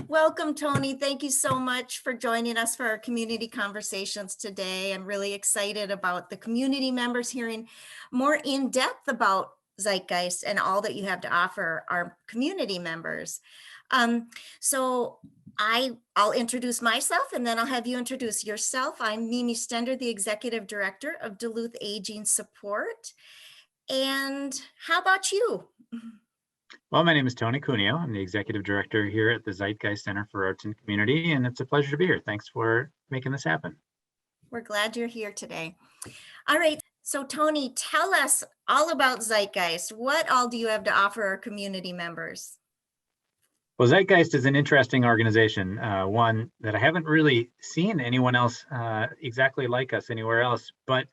Welcome, Tony. Thank you so much for joining us for our community conversations today. I'm really excited about the community members hearing more in depth about Zeitgeist and all that you have to offer our community members. So I'll introduce myself and then I'll have you introduce yourself. I'm Mimi Stender, the Executive Director of Duluth Aging Support. And how about you? Well, my name is Tony Cuneo. I'm the Executive Director here at the Zeitgeist Center for Arts and Community, and it's a pleasure to be here. Thanks for making this happen. We're glad you're here today. All right, so Tony, tell us all about Zeitgeist. What all do you have to offer our community members? Well, Zeitgeist is an interesting organization, one that I haven't really seen anyone else exactly like us anywhere else, but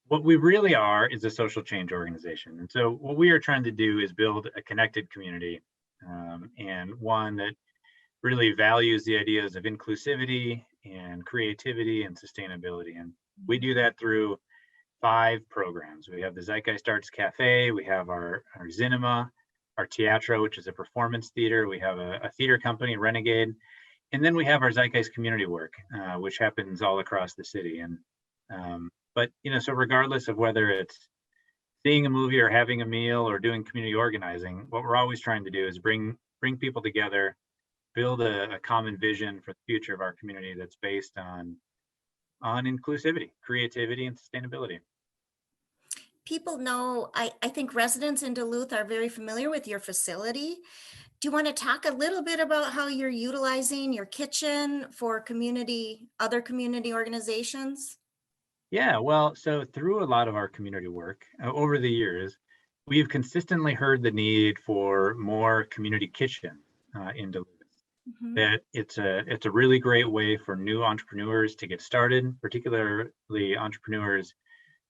what we really are is a social change organization. And so what we are trying to do is build a connected community and one that really values the ideas of inclusivity and creativity and sustainability. And we do that through 5 programs. We have the Zeitgeist Arts Cafe, we have our cinema, our teatro, which is a performance theater, we have a theater company, Renegade, and then we have our Zeitgeist community work, which happens all across the city. And but so regardless of whether it's seeing a movie or having a meal or doing community organizing, what we're always trying to do is bring people together, build a common vision for the future of our community that's based on inclusivity, creativity, and sustainability. People know, I think residents in Duluth are very familiar with your facility. Do you want to talk a little bit about how you're utilizing your kitchen for other community organizations? Yeah, well, so through a lot of our community work over the years, we've consistently heard the need for more community kitchens in Duluth. That it's a really great way for new entrepreneurs to get started, particularly entrepreneurs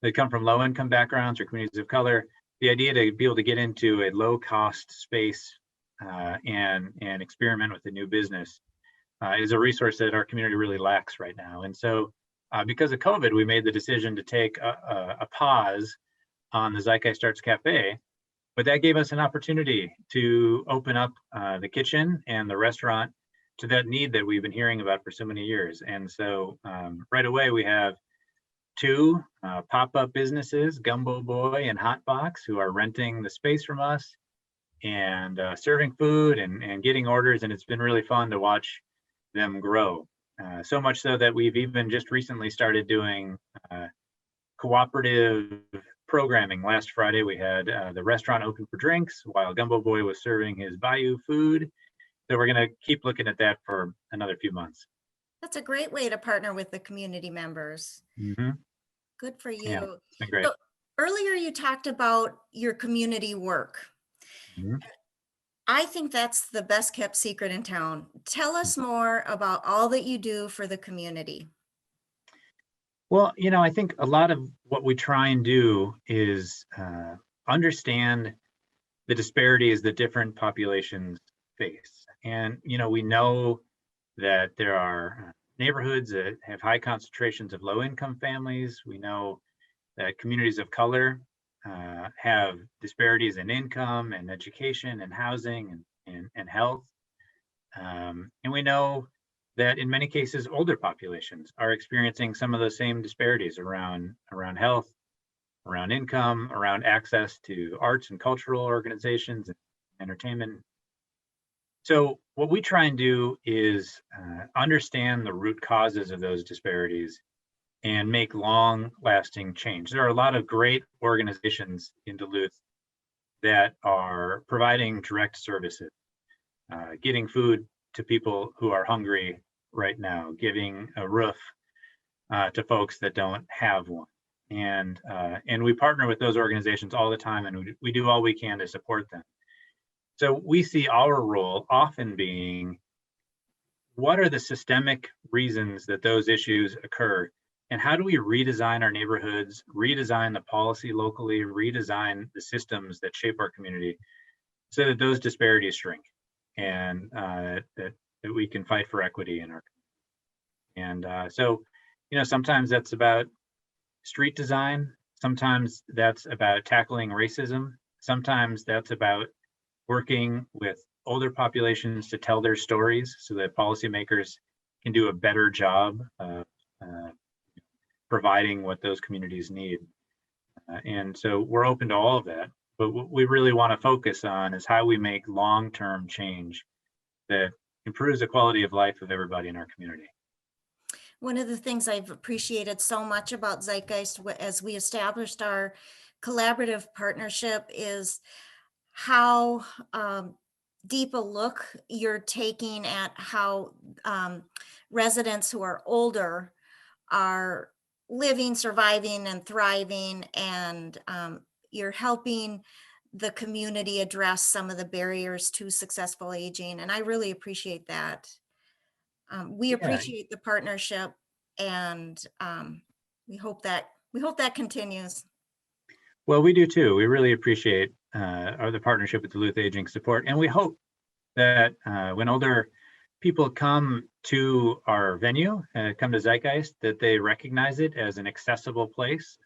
that come from low-income backgrounds or communities of color. The idea to be able to get into a low-cost space and experiment with a new business is a resource that our community really lacks right now. And so because of COVID, we made the decision to take a pause on the Zeitgeist Arts Cafe, but that gave us an opportunity to open up the kitchen and the restaurant to that need that we've been hearing about for so many years. And so right away, we have 2 pop-up businesses, Gumbo Boy and Hot Box, who are renting the space from us and serving food and getting orders. And it's been really fun to watch them grow. So much so that we've even just recently started doing cooperative programming. Last Friday, we had the restaurant open for drinks while Gumbo Boy was serving his Bayou food. So we're going to keep looking at that for another few months. That's a great way to partner with the community members. Good for you. Yeah, it's been great. So earlier you talked about your community work. I think that's the best kept secret in town. Tell us more about all that you do for the community. Well, I think a lot of what we try and do is understand the disparities that different populations face. And, we know that there are neighborhoods that have high concentrations of low-income families. We know that communities of color have disparities in income and education and housing and health. And we know that in many cases, older populations are experiencing some of those same disparities around health, around income, around access to arts and cultural organizations and entertainment. So what we try and do is understand the root causes of those disparities and make long-lasting change. There are a lot of great organizations in Duluth that are providing direct services, getting food to people who are hungry right now, giving a roof to folks that don't have one. And we partner with those organizations all the time, and we do all we can to support them. So we see our role often being, what are the systemic reasons that those issues occur? And how do we redesign our neighborhoods, redesign the policy locally, redesign the systems that shape our community so that those disparities shrink and that we can fight for equity in our community. And so, sometimes that's about street design. Sometimes that's about tackling racism. Sometimes that's about working with older populations to tell their stories so that policymakers can do a better job of providing what those communities need. And so we're open to all of that. But what we really want to focus on is how we make long-term change that improves the quality of life of everybody in our community. One of the things I've appreciated so much about Zeitgeist as we established our collaborative partnership is how deep a look you're taking at how residents who are older are living, surviving, and thriving, and you're helping the community address some of the barriers to successful aging. And I really appreciate that. We Yeah, appreciate the partnership, and we hope that continues. well, we do too. We really appreciate the partnership with Duluth Aging Support, and we hope that when older people come to our venue, come to Zeitgeist, that they recognize it as an accessible place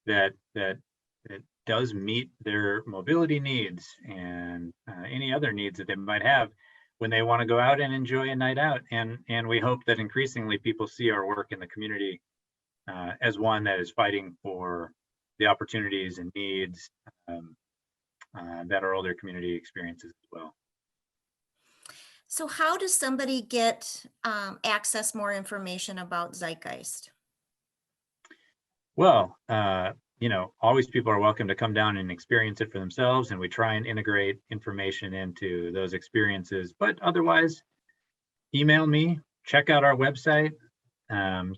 that does meet their mobility needs and any other needs that they might have when they want to go out and enjoy a night out. And we hope that increasingly people see our work in the community as one that is fighting for the opportunities and needs that our older community experiences as well. So how does somebody get access more information about Zeitgeist? Well, always people are welcome to come down and experience it for themselves, and we try and integrate information into those experiences. But otherwise, email me, check out our website,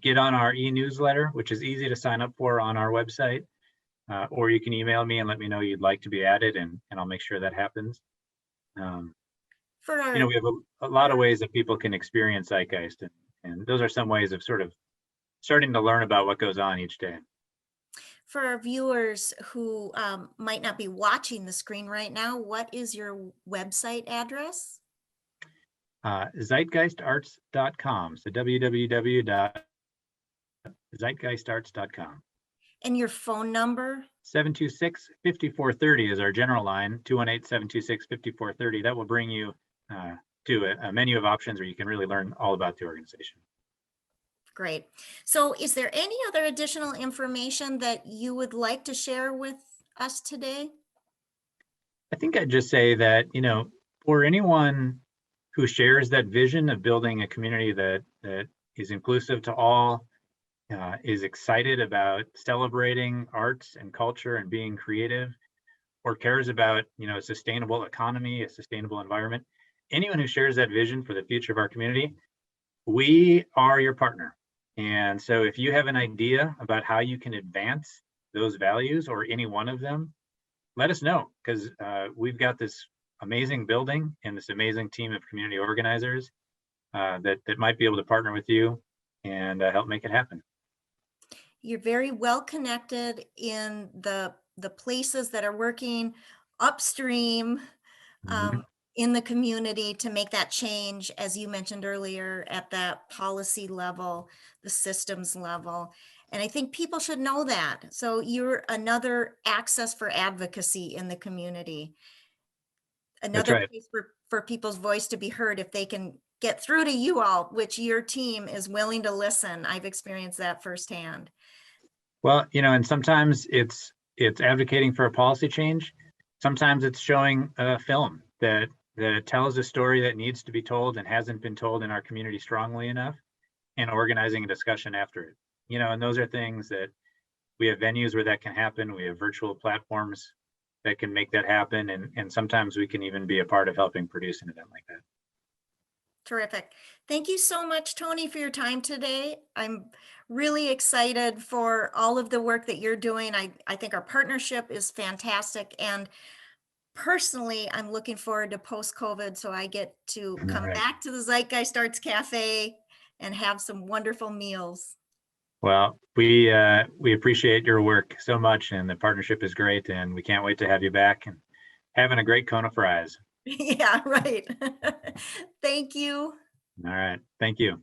get on our e-newsletter, which is easy to sign up for on our website, or you can email me and let me know you'd like to be added, and I'll make sure that happens. For our, we have a lot of ways that people can experience Zeitgeist, and those are some ways of sort of starting to learn about what goes on each day. For our viewers who might not be watching the screen right now, what is your website address? Zeitgeistarts.com. So www.zeitgeistarts.com. And your phone number? 726-5430 is our general line, 218-726-5430. That will bring you to a menu of options where you can really learn all about the organization. Great. So is there any other additional information that you would like to share with us today? I think I'd just say that, for anyone who shares that vision of building a community that is inclusive to all, is excited about celebrating arts and culture and being creative, or cares about, a sustainable economy, a sustainable environment, anyone who shares that vision for the future of our community, we are your partner. And so if you have an idea about how you can advance those values or any one of them, let us know, because we've got this amazing building and this amazing team of community organizers that might be able to partner with you and help make it happen. You're very well connected in the places that are working upstream in the community to make that change, as you mentioned earlier, at that policy level, the systems level. And I think people should know that. So you're another access for advocacy in the community. Another place for people's voice to be heard if they can get through to you all, which your team is willing to listen. I've experienced that firsthand. Well, and sometimes it's advocating for a policy change. Sometimes it's showing a film that tells a story that needs to be told and hasn't been told in our community strongly enough, and organizing a discussion after it. And those are things that we have venues where that can happen. We have virtual platforms that can make that happen. And sometimes we can even be a part of helping produce an event like that. Terrific. Thank you so much, Tony, for your time today. I'm really excited for all of the work that you're doing. I think our partnership is fantastic. And personally, I'm looking forward to post-COVID, so I get to come back to the Zeitgeist Arts Cafe and have some wonderful meals. Well, we appreciate your work so much, and the partnership is great, and we can't wait to have you back and having a great cone of fries. Yeah, right. Thank you. All right. Thank you.